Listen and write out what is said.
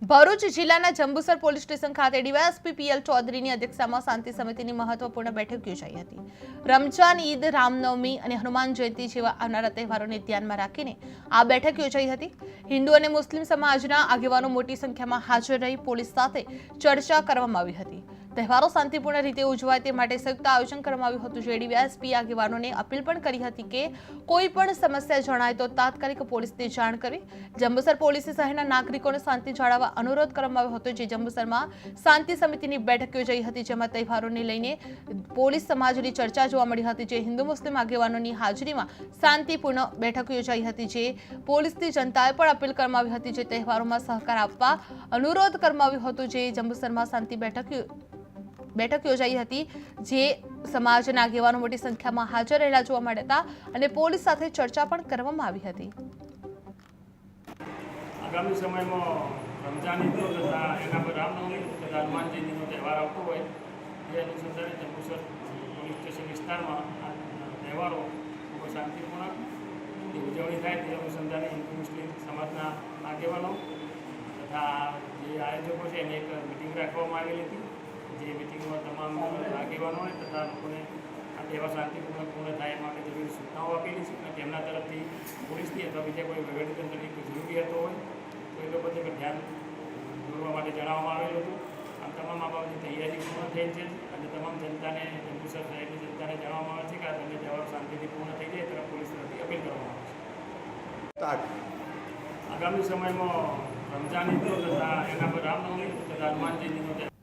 ભરૂચ જિલ્લાના Jambusar police station ખાતે DYSP PL ચૌધરીની અધ્યક્ષતામાં શાંતિ સમિતિની મહત્વપૂર્ણ બેઠક યોજાઈ હતી। રમજાન, ઈદ, રામનવમી અને હનુમાન જયંતિ જેવા આવનારા તહેવારોને ધ્યાનમાં રાખીને આ બેઠક યોજાઈ હતી। હિન્દુ અને મુસ્લિમ સમાજના આગેવાનો મોટી સંખ્યામાં હાજર રહી પોલીસ સાથે ચર્ચા કરવામાં આવી હતી। તહેવારો શાંતિપૂર્ણ રીતે ઉજવાય તે માટે સંયુક્ત આયોજન કરવામાં આવ્યું હતું। જે ડીવાયએસપી આગેવાનોને અપીલ પણ કરી હતી કે કોઈ પણ સમસ્યા જણાય તો તાત્કાલિક પોલીસને જાણ કરવી। જંબુસર પોલીસે શહેરના નાગરિકોને શાંતિ જાળવવા અનુરોધ કરવામાં આવ્યો હતો। જે જંબુસરમાં શાંતિ સમિતિની બેઠક યોજાઈ હતી, જેમાં તહેવારોને લઈને પોલીસ સમાજની ચર્ચા જોવા મળી હતી। જે હિન્દુ મુસ્લિમ આગેવાનોની હાજરીમાં શાંતિપૂર્ણ બેઠક યોજાઈ હતી। જે પોલીસની જનતાએ પણ અપીલ કરવામાં આવી હતી। જે તહેવારોમાં સહકાર આપવા અનુરોધ કરવામાં આવ્યો હતો। જે જંબુસરમાં શાંતિ બેઠક યોજાઈ હતી, જે સમાજના આગેવાનો મોટી સંખ્યામાં હાજર રહેલા જોવા મળ્યા હતા અને પોલીસ સાથે ચર્ચા પણ કરવામાં આવી હતી। આગામી સમયમાં રમજાન ઈદનો તથા એના પર રામનવમી તથા હનુમાન જયંતિનો તહેવાર આવતો હોય એ અનુસંધાને જંબુસર પોલીસ સ્ટેશન વિસ્તારમાં આ તહેવારો ખૂબ શાંતિપૂર્ણ ઉજવણી થાય તે અનુસંધાને હિન્દુ મુસ્લિમ સમાજના આગેવાનો તથા જે આયોજકો છે એની એક મિટિંગ રાખવામાં આવેલી હતી। જે મિટિંગમાં તમામ આગેવાનોને તથા લોકોને આ તહેવાર શાંતિપૂર્ણ પૂર્ણ થાય માટે જરૂરી સૂચનાઓ આપેલી છે અને તેમના તરફથી પોલીસની અથવા બીજા કોઈ વહીવટીતંત્રની કોઈ જરૂરિયાતો હોય તો એ લોકો પર ધ્યાન દોરવા માટે જણાવવામાં આવેલું હતું। આમ તમામ આ બાબતની તૈયારી પૂર્ણ થઈ છે અને તમામ જનતાને જંબુસર શહેરની જનતાને જણાવવામાં આવે છે કે આ બંને તહેવારો શાંતિથી પૂર્ણ થઈ જાય તરફ પોલીસ તરફથી અપીલ કરવામાં આવે છે। આગામી સમયમાં રમજાન ઈદનો તથા એના પર રામનવમી તથા હનુમાન જયંતિનો